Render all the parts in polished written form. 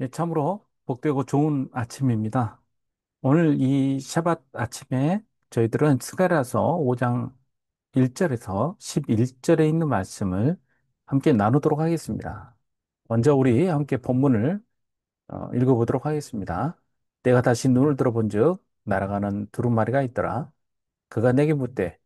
예, 참으로 복되고 좋은 아침입니다. 오늘 이 샤bat 아침에 저희들은 스가랴서 5장 1절에서 11절에 있는 말씀을 함께 나누도록 하겠습니다. 먼저 우리 함께 본문을 읽어보도록 하겠습니다. 내가 다시 눈을 들어본즉 날아가는 두루마리가 있더라. 그가 내게 묻되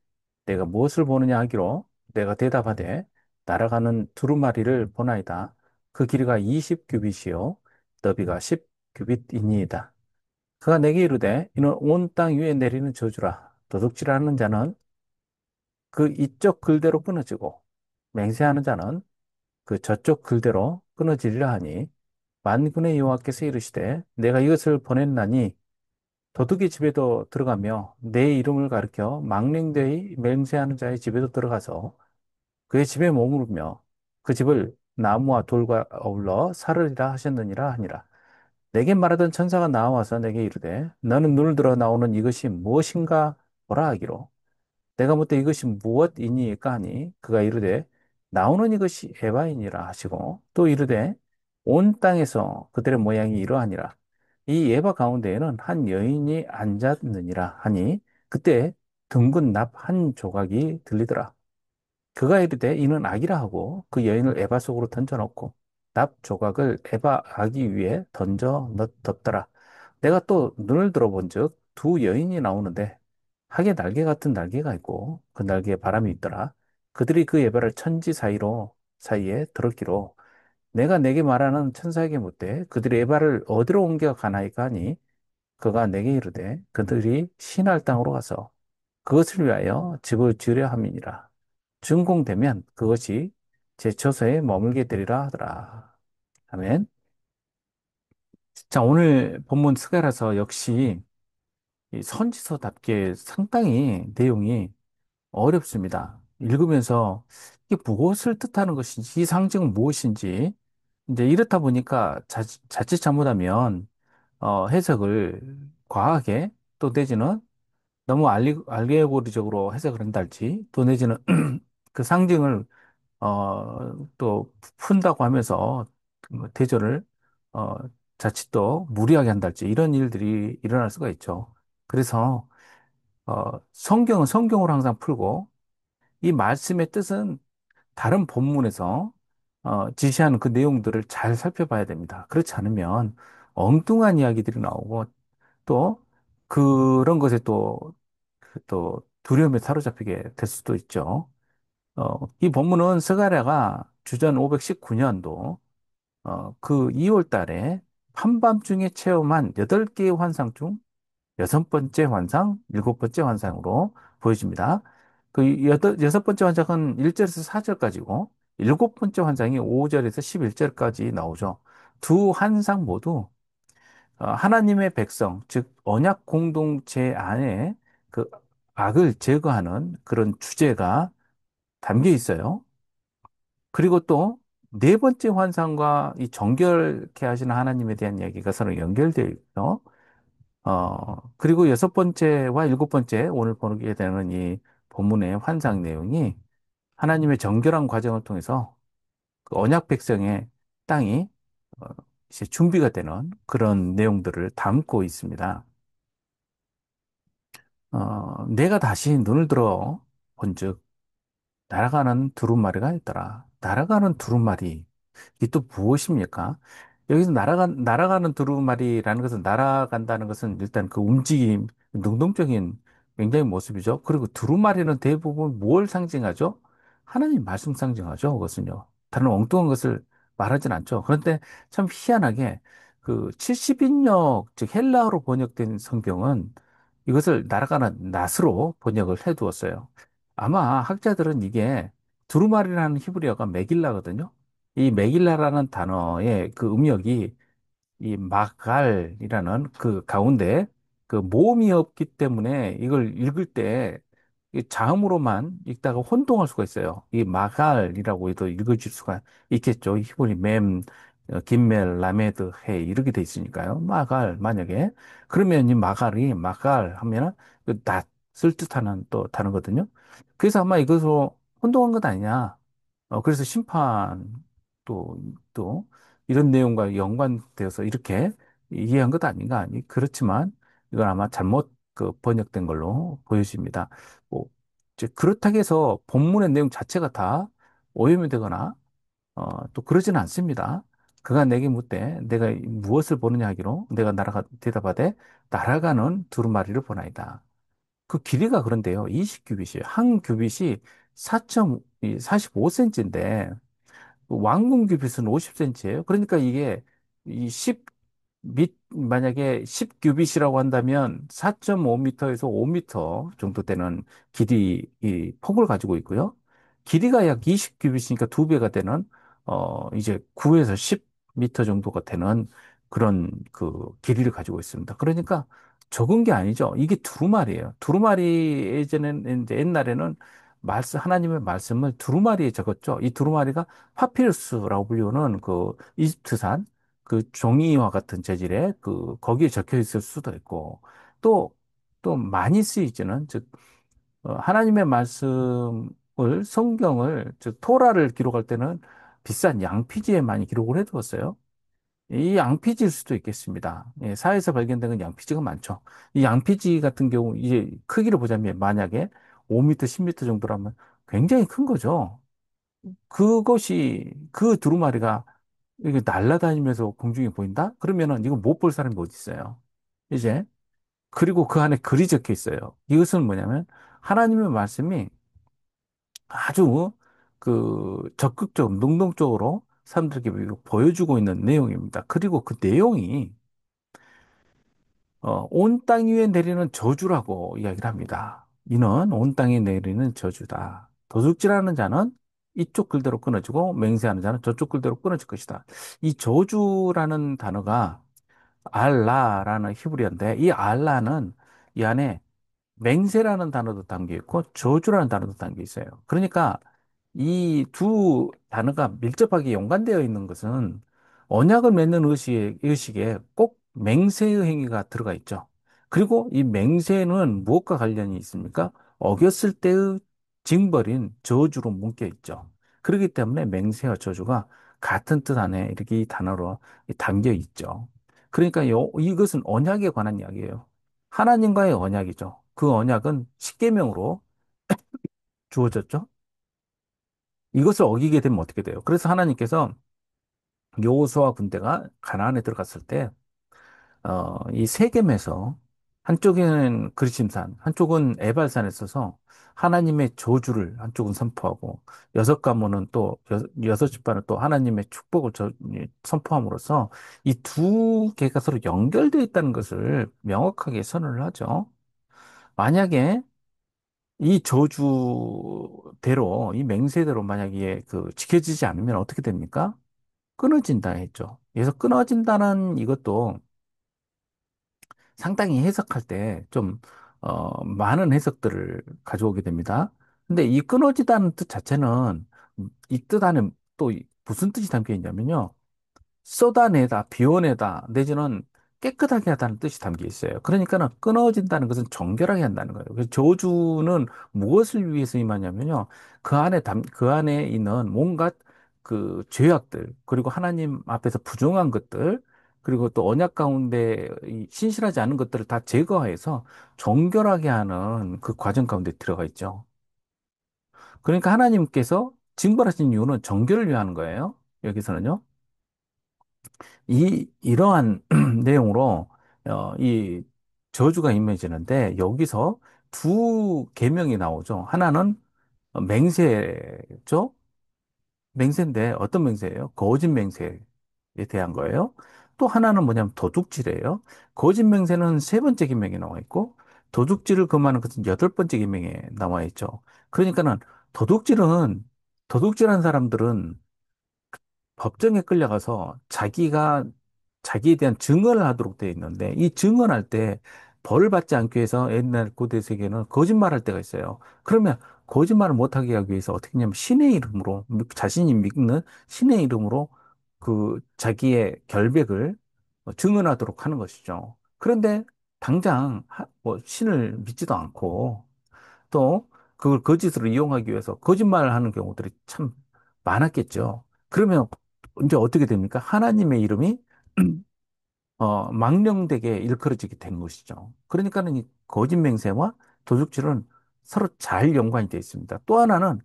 내가 무엇을 보느냐 하기로 내가 대답하되 날아가는 두루마리를 보나이다. 그 길이가 20규빗이요 너비가 10규빗이니이다. 그가 내게 이르되 이는 온 땅 위에 내리는 저주라. 도둑질하는 자는 그 이쪽 글대로 끊어지고 맹세하는 자는 그 저쪽 글대로 끊어지리라 하니 만군의 여호와께서 이르시되 내가 이것을 보냈나니 도둑의 집에도 들어가며 내 이름을 가리켜 망령되이 맹세하는 자의 집에도 들어가서 그의 집에 머무르며 그 집을 나무와 돌과 어울러 사르리라 하셨느니라 하니라. 내게 말하던 천사가 나와서 내게 이르되 너는 눈을 들어 나오는 이것이 무엇인가 보라 하기로 내가 묻되 이것이 무엇이니까 하니 그가 이르되 나오는 이것이 에바이니라 하시고 또 이르되 온 땅에서 그들의 모양이 이러하니라. 이 에바 가운데에는 한 여인이 앉았느니라 하니 그때 둥근 납 한 조각이 들리더라. 그가 이르되 이는 악이라 하고 그 여인을 에바 속으로 던져놓고 납 조각을 에바 아기 위에 던져 넣더라. 내가 또 눈을 들어본즉 두 여인이 나오는데 학의 날개 같은 날개가 있고 그 날개에 바람이 있더라. 그들이 그 에바를 천지 사이에 들었기로 내가 내게 말하는 천사에게 묻되 그들이 에바를 어디로 옮겨 가나이까 하니 그가 내게 이르되 그들이 신할 땅으로 가서 그것을 위하여 집을 지으려 함이니라. 준공되면 그것이 제 처소에 머물게 되리라 하더라. 아멘. 자, 오늘 본문 스가라서 역시 이 선지서답게 상당히 내용이 어렵습니다. 읽으면서 이게 무엇을 뜻하는 것인지, 이 상징은 무엇인지, 이제 이렇다 보니까 자칫 잘못하면, 해석을 과하게 또 내지는 너무 알게고리적으로 해석을 한달지 또 내지는 그 상징을 또 푼다고 하면서 뭐 대조를 어, 자칫 또 무리하게 한달지 이런 일들이 일어날 수가 있죠. 그래서 성경은 성경으로 항상 풀고 이 말씀의 뜻은 다른 본문에서 지시하는 그 내용들을 잘 살펴봐야 됩니다. 그렇지 않으면 엉뚱한 이야기들이 나오고 또 그런 것에 또 두려움에 사로잡히게 될 수도 있죠. 이 본문은 스가랴가 주전 519년도 그 2월 달에 한밤중에 체험한 8개의 환상 중 여섯 번째 환상, 일곱 번째 환상으로 보여집니다. 여섯 번째 환상은 1절에서 4절까지고, 일곱 번째 환상이 5절에서 11절까지 나오죠. 두 환상 모두 하나님의 백성, 즉, 언약 공동체 안에 그 악을 제거하는 그런 주제가 담겨 있어요. 그리고 또 네 번째 환상과 이 정결케 하시는 하나님에 대한 이야기가 서로 연결되어 있고요. 그리고 여섯 번째와 일곱 번째 오늘 보게 되는 이 본문의 환상 내용이 하나님의 정결한 과정을 통해서 그 언약 백성의 땅이 어, 이제 준비가 되는 그런 내용들을 담고 있습니다. 내가 다시 눈을 들어 본즉 날아가는 두루마리가 있더라. 날아가는 두루마리. 이게 또 무엇입니까? 여기서 날아가는 두루마리라는 것은 날아간다는 것은 일단 그 움직임, 능동적인 굉장히 모습이죠. 그리고 두루마리는 대부분 뭘 상징하죠? 하나님 말씀 상징하죠. 그것은요. 다른 엉뚱한 것을 말하진 않죠. 그런데 참 희한하게 그 70인역, 즉 헬라어로 번역된 성경은 이것을 날아가는 낫으로 번역을 해 두었어요. 아마 학자들은 이게 두루마리라는 히브리어가 메길라거든요. 이 메길라라는 단어의 그 음역이 이 마갈이라는 그 가운데 그 모음이 없기 때문에 이걸 읽을 때 이 자음으로만 읽다가 혼동할 수가 있어요. 이 마갈이라고 해도 읽어질 수가 있겠죠. 히브리 맴, 김멜, 라메드, 해 이렇게 돼 있으니까요. 마갈 만약에 그러면 이 마갈 하면은 그 낫을 뜻하는 또 단어거든요. 그래서 아마 이것으로 혼동한 것 아니냐. 그래서 심판. 또, 또, 이런 내용과 연관되어서 이렇게 이해한 것 아닌가? 아니, 그렇지만 이건 아마 잘못 그 번역된 걸로 보여집니다. 뭐, 이제 그렇다고 해서 본문의 내용 자체가 다 오염이 되거나, 또 그러지는 않습니다. 그가 내게 묻되 내가 무엇을 보느냐 하기로 내가 대답하되 날아가는 두루마리를 보나이다. 그 길이가 그런데요. 20규빗이에요. 한 규빗이 4.45cm인데 왕궁 규빗은 50cm예요. 그러니까 이게 이 만약에 10규빗이라고 한다면 4.5m에서 5m 정도 되는 길이, 이 폭을 가지고 있고요. 길이가 약 20규빗이니까 두 배가 되는, 이제 9에서 10m 정도가 되는 그런 그 길이를 가지고 있습니다. 그러니까 적은 게 아니죠. 이게 두루마리예요. 두루마리 예전에는, 이제 옛날에는 하나님의 말씀을 두루마리에 적었죠. 이 두루마리가 파피루스라고 불리우는 그 이집트산 그 종이와 같은 재질의 거기에 적혀 있을 수도 있고, 또, 또 많이 쓰이지는, 즉, 하나님의 말씀을, 성경을, 즉, 토라를 기록할 때는 비싼 양피지에 많이 기록을 해두었어요. 이 양피지일 수도 있겠습니다. 예, 사회에서 발견된 건 양피지가 많죠. 이 양피지 같은 경우, 이제 크기를 보자면 만약에 5m, 10m 정도라면 굉장히 큰 거죠. 그것이, 그 두루마리가 이게 날아다니면서 공중에 보인다? 그러면은 이거 못 볼 사람이 어디 있어요? 이제. 그리고 그 안에 글이 적혀 있어요. 이것은 뭐냐면 하나님의 말씀이 아주 적극적으로, 능동적으로 사람들에게 보여주고 있는 내용입니다. 그리고 그 내용이 온 땅 위에 내리는 저주라고 이야기를 합니다. 이는 온 땅에 내리는 저주다. 도둑질하는 자는 이쪽 글대로 끊어지고 맹세하는 자는 저쪽 글대로 끊어질 것이다. 이 저주라는 단어가 알라라는 히브리어인데 이 알라는 이 안에 맹세라는 단어도 담겨 있고 저주라는 단어도 담겨 있어요. 그러니까 이 두 단어가 밀접하게 연관되어 있는 것은 언약을 맺는 의식에 꼭 맹세의 행위가 들어가 있죠. 그리고 이 맹세는 무엇과 관련이 있습니까? 어겼을 때의 징벌인 저주로 묶여 있죠. 그렇기 때문에 맹세와 저주가 같은 뜻 안에 이렇게 이 단어로 담겨 있죠. 그러니까 이것은 언약에 관한 이야기예요. 하나님과의 언약이죠. 그 언약은 십계명으로 주어졌죠. 이것을 어기게 되면 어떻게 돼요? 그래서 하나님께서 여호수아 군대가 가나안에 들어갔을 때, 이 세겜에서 한쪽에는 그리심산, 한쪽은 에발산에 있어서 하나님의 저주를 한쪽은 선포하고 여섯 가문은 또 여섯 집안은 또 하나님의 축복을 선포함으로써 이 두 개가 서로 연결되어 있다는 것을 명확하게 선언을 하죠. 만약에 이 저주대로, 이 맹세대로 만약에 지켜지지 않으면 어떻게 됩니까? 끊어진다 했죠. 그래서 끊어진다는 이것도 상당히 해석할 때 좀, 많은 해석들을 가져오게 됩니다. 근데 이 끊어지다는 뜻 자체는 이 뜻 안에 또 무슨 뜻이 담겨 있냐면요. 쏟아내다, 비워내다, 내지는 깨끗하게 하다는 뜻이 담겨 있어요. 그러니까는 끊어진다는 것은 정결하게 한다는 거예요. 그래서 저주는 무엇을 위해서 임하냐면요. 그 안에 있는 뭔가 죄악들, 그리고 하나님 앞에서 부정한 것들, 그리고 또 언약 가운데 이 신실하지 않은 것들을 다 제거해서 정결하게 하는 그 과정 가운데 들어가 있죠. 그러니까 하나님께서 징벌하신 이유는 정결을 위하는 거예요. 여기서는요. 이러한 내용으로, 이 저주가 임해지는데, 여기서 두 계명이 나오죠. 하나는 맹세죠. 맹세인데, 어떤 맹세예요? 거짓 맹세에 대한 거예요. 또 하나는 뭐냐면 도둑질이에요. 거짓 맹세는 세 번째 계명에 나와 있고, 도둑질을 금하는 것은 여덟 번째 계명에 나와 있죠. 그러니까는 도둑질은, 도둑질한 사람들은 법정에 끌려가서 자기에 대한 증언을 하도록 되어 있는데 이 증언할 때 벌을 받지 않기 위해서 옛날 고대 세계는 거짓말할 때가 있어요. 그러면 거짓말을 못하게 하기 위해서 어떻게 하냐면 신의 이름으로 자신이 믿는 신의 이름으로 자기의 결백을 증언하도록 하는 것이죠. 그런데 당장 뭐 신을 믿지도 않고 또 그걸 거짓으로 이용하기 위해서 거짓말을 하는 경우들이 참 많았겠죠. 그러면 이제 어떻게 됩니까? 하나님의 이름이 망령되게 일컬어지게 된 것이죠. 그러니까는 이 거짓 맹세와 도둑질은 서로 잘 연관이 되어 있습니다. 또 하나는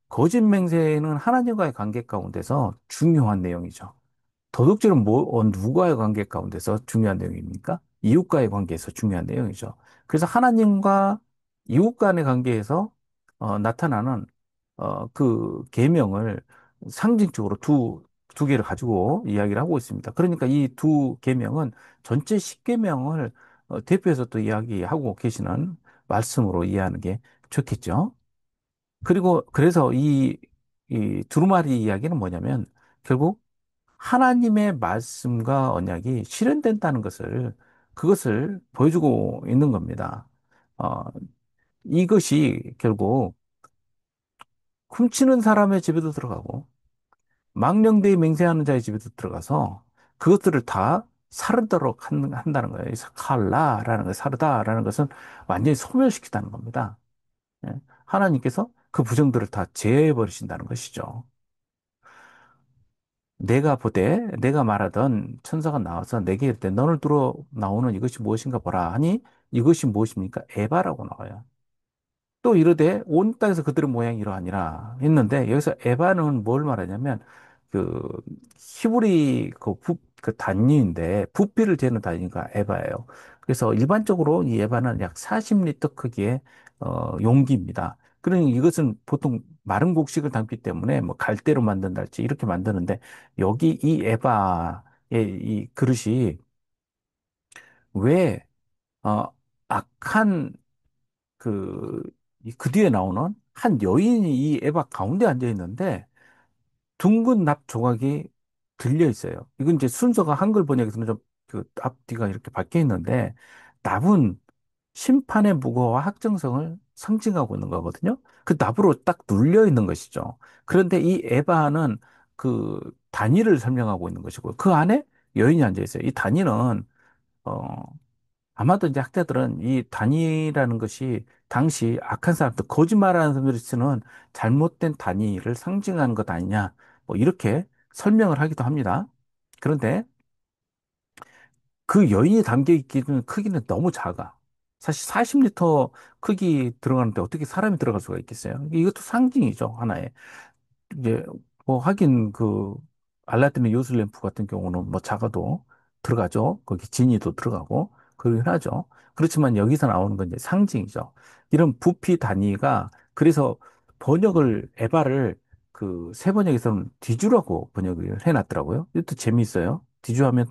거짓 맹세는 하나님과의 관계 가운데서 중요한 내용이죠. 도둑질은 누구와의 관계 가운데서 중요한 내용입니까? 이웃과의 관계에서 중요한 내용이죠. 그래서 하나님과 이웃 간의 관계에서 나타나는 그 계명을 상징적으로 두 개를 가지고 이야기를 하고 있습니다. 그러니까 이 두 계명은 전체 10계명을 대표해서 또 이야기하고 계시는 말씀으로 이해하는 게 좋겠죠. 그리고 그래서 이 두루마리 이야기는 뭐냐면 결국 하나님의 말씀과 언약이 실현된다는 그것을 보여주고 있는 겁니다. 어, 이것이 결국 훔치는 사람의 집에도 들어가고 망령되이 맹세하는 자의 집에도 들어가서 그것들을 다 사르도록 한다는 거예요. 그래서 칼라라는 거, 사르다라는 것은 완전히 소멸시키다는 겁니다. 예. 하나님께서 그 부정들을 다 제어해 버리신다는 것이죠. 내가 보되 내가 말하던 천사가 나와서 내게 이르되 너를 두러 나오는 이것이 무엇인가 보라 하니 이것이 무엇입니까? 에바라고 나와요. 또 이르되 온 땅에서 그들의 모양이 이러하니라 했는데 여기서 에바는 뭘 말하냐면 그 히브리 그 단위인데 부피를 재는 단위가 에바예요. 그래서 일반적으로 이 에바는 약 40리터 크기의 용기입니다. 그러니 이것은 보통 마른 곡식을 담기 때문에 뭐 갈대로 만든달지 이렇게 만드는데 여기 이 에바의 이 그릇이 왜 악한 그, 그 뒤에 나오는 한 여인이 이 에바 가운데 앉아 있는데 둥근 납 조각이 들려 있어요. 이건 이제 순서가 한글 번역에서는 좀 그 앞뒤가 이렇게 바뀌어 있는데 납은 심판의 무거워와 확정성을 상징하고 있는 거거든요. 그 납으로 딱 눌려 있는 것이죠. 그런데 이 에바는 그 단위를 설명하고 있는 것이고 그 안에 여인이 앉아 있어요. 이 단위는 어, 아마도 이제 학자들은 이 단위라는 것이 당시 악한 사람들, 거짓말하는 사람들이 쓰는 잘못된 단위를 상징하는 것 아니냐, 뭐 이렇게 설명을 하기도 합니다. 그런데 그 여인이 담겨 있기는 크기는 너무 작아. 사실 40리터 크기 들어가는데 어떻게 사람이 들어갈 수가 있겠어요? 이것도 상징이죠, 하나의. 이제 뭐 하긴 그 알라딘의 요술 램프 같은 경우는 뭐 작아도 들어가죠. 거기 지니도 들어가고 그러긴 하죠. 그렇지만 여기서 나오는 건 이제 상징이죠. 이런 부피 단위가 그래서 번역을 에바를 그 세 번역에서는 뒤주라고 번역을 해놨더라고요. 이것도 재미있어요. 뒤주하면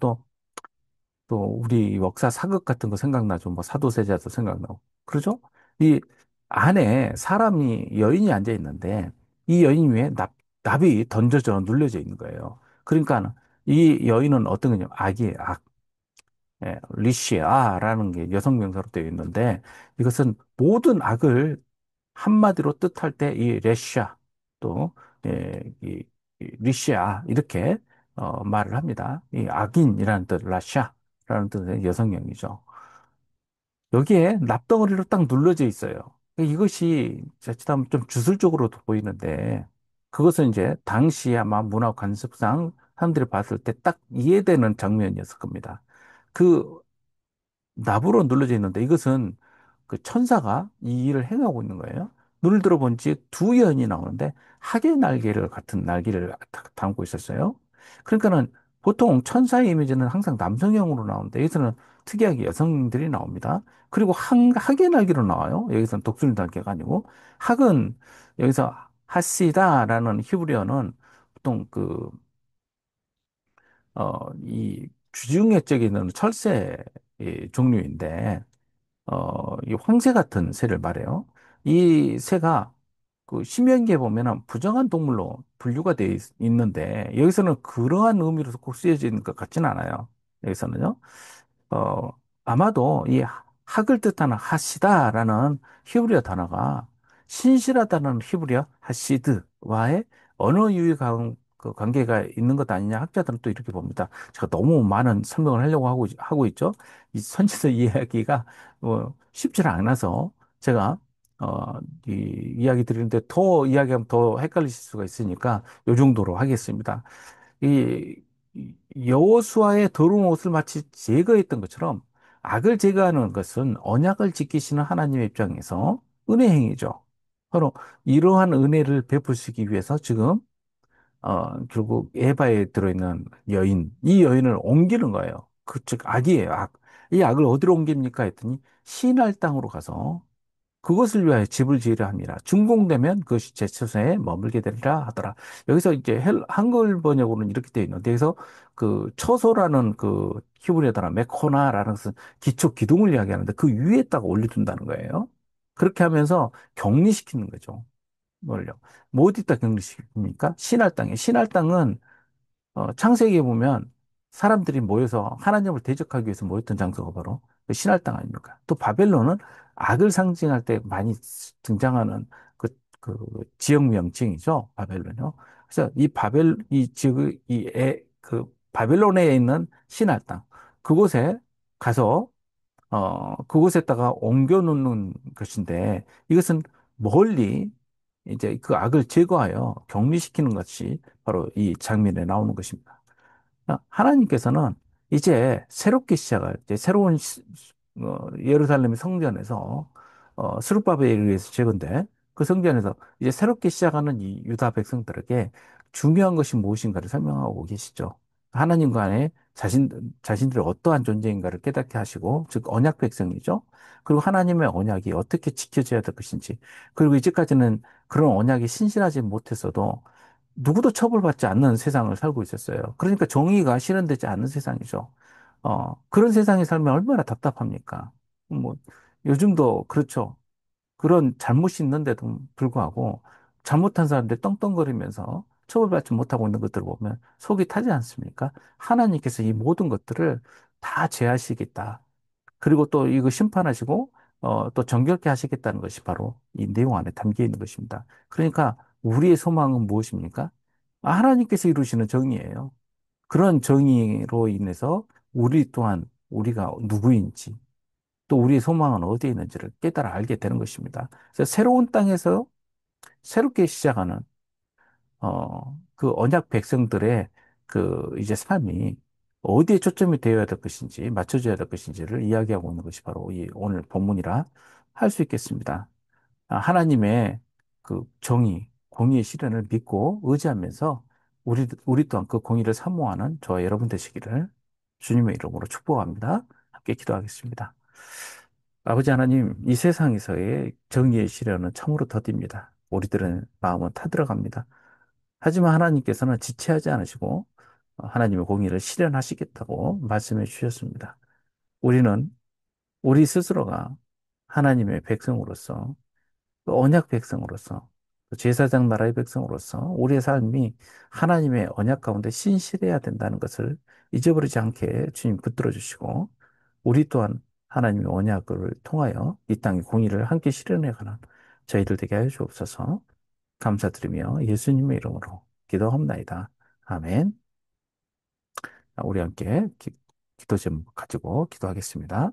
또 우리 역사 사극 같은 거 생각나죠. 뭐 사도세자도 생각나고. 그러죠? 이 안에 사람이 여인이 앉아 있는데 이 여인 위에 납이 던져져 눌려져 있는 거예요. 그러니까 이 여인은 어떤 거냐? 악이에요. 악. 예, 리시아라는 게 여성 명사로 되어 있는데 이것은 모든 악을 한마디로 뜻할 때 이 레시아 또 예, 이 리시아 이렇게 말을 합니다. 이 악인이라는 뜻, 라샤라는 뜻의 여성형이죠. 여기에 납덩어리로 딱 눌러져 있어요. 이것이 자칫하면 좀 주술적으로도 보이는데 그것은 이제 당시 아마 문화 관습상 사람들이 봤을 때 딱 이해되는 장면이었을 겁니다. 그 납으로 눌러져 있는데 이것은 그 천사가 이 일을 행하고 있는 거예요. 눈을 들어본 지 두 연이 나오는데 하계 날개를 같은 날개를 담고 있었어요. 그러니까는 보통 천사의 이미지는 항상 남성형으로 나오는데 여기서는 특이하게 여성들이 나옵니다. 그리고 하계 날개로 나와요. 여기서는 독수리 날개가 아니고 학은 여기서 하시다라는 히브리어는 보통 이 주중에 적이는 철새 이 종류인데 이 황새 같은 새를 말해요. 이 새가 그 심연기에 보면은 부정한 동물로 분류가 돼 있는데 여기서는 그러한 의미로 꼭 쓰여지는 것 같지는 않아요. 여기서는요. 어, 아마도 이 학을 뜻하는 하시다라는 히브리어 단어가 신실하다는 히브리어 하시드와의 언어 유희 그 관계가 있는 것 아니냐 학자들은 또 이렇게 봅니다. 제가 너무 많은 설명을 하려고 하고 있죠. 이 선지서 이야기가 쉽지는 않아서 제가 이 이야기 드리는데 더 이야기하면 더 헷갈리실 수가 있으니까 요 정도로 하겠습니다. 이 여호수아의 더러운 옷을 마치 제거했던 것처럼 악을 제거하는 것은 언약을 지키시는 하나님의 입장에서 은혜 행위죠. 바로 이러한 은혜를 베푸시기 위해서 지금 결국 에바에 들어있는 여인, 이 여인을 옮기는 거예요. 그 즉 악이에요, 악. 이 악을 어디로 옮깁니까 했더니 시날 땅으로 가서 그것을 위하여 집을 지으려 함이라. 준공되면 그것이 제 처소에 머물게 되리라 하더라. 여기서 이제 한글 번역으로는 이렇게 되어 있는데, 여기서 그 처소라는 그 히브리어 단어 메코나라는 것은 기초 기둥을 이야기하는데 그 위에다가 올려둔다는 거예요. 그렇게 하면서 격리시키는 거죠. 뭘요? 뭐 어디다 격리시킵니까? 신할 땅에. 신할 땅은 창세기에 보면 사람들이 모여서 하나님을 대적하기 위해서 모였던 장소가 바로 그 신할 땅 아닙니까? 또 바벨론은 악을 상징할 때 많이 등장하는 그 지역 명칭이죠. 바벨론요. 그래서 이 바벨, 이 지역, 그 바벨론에 있는 신할 땅, 그곳에 가서 그곳에다가 옮겨 놓는 것인데 이것은 멀리 이제 그 악을 제거하여 격리시키는 것이 바로 이 장면에 나오는 것입니다. 하나님께서는 이제 새롭게 시작할 때 새로운 예루살렘 성전에서 스룹바벨에 의해서 재건돼 그 성전에서 이제 새롭게 시작하는 이 유다 백성들에게 중요한 것이 무엇인가를 설명하고 계시죠. 하나님 간에 자신들이 어떠한 존재인가를 깨닫게 하시고, 즉, 언약 백성이죠. 그리고 하나님의 언약이 어떻게 지켜져야 될 것인지, 그리고 이제까지는 그런 언약이 신실하지 못했어도 누구도 처벌받지 않는 세상을 살고 있었어요. 그러니까 정의가 실현되지 않는 세상이죠. 그런 세상에 살면 얼마나 답답합니까? 뭐, 요즘도 그렇죠. 그런 잘못이 있는데도 불구하고 잘못한 사람들 떵떵거리면서 처벌받지 못하고 있는 것들을 보면 속이 타지 않습니까? 하나님께서 이 모든 것들을 다 제하시겠다. 그리고 또 이거 심판하시고 또 정결케 하시겠다는 것이 바로 이 내용 안에 담겨 있는 것입니다. 그러니까 우리의 소망은 무엇입니까? 하나님께서 이루시는 정의예요. 그런 정의로 인해서 우리 또한 우리가 누구인지 또 우리의 소망은 어디에 있는지를 깨달아 알게 되는 것입니다. 그래서 새로운 땅에서 새롭게 시작하는 그 언약 백성들의 그 이제 삶이 어디에 초점이 되어야 될 것인지 맞춰져야 될 것인지를 이야기하고 있는 것이 바로 이 오늘 본문이라 할 수 있겠습니다. 하나님의 그 정의, 공의의 실현을 믿고 의지하면서 우리 또한 그 공의를 사모하는 저와 여러분 되시기를 주님의 이름으로 축복합니다. 함께 기도하겠습니다. 아버지 하나님, 이 세상에서의 정의의 실현은 참으로 더딥니다. 우리들은 마음은 타들어갑니다. 하지만 하나님께서는 지체하지 않으시고 하나님의 공의를 실현하시겠다고 말씀해 주셨습니다. 우리는 우리 스스로가 하나님의 백성으로서 또 언약 백성으로서 또 제사장 나라의 백성으로서 우리의 삶이 하나님의 언약 가운데 신실해야 된다는 것을 잊어버리지 않게 주님 붙들어 주시고 우리 또한 하나님의 언약을 통하여 이 땅의 공의를 함께 실현해가는 저희들 되게 하여 주옵소서. 감사드리며 예수님의 이름으로 기도합나이다. 아멘. 우리 함께 기도 제목 가지고 기도하겠습니다.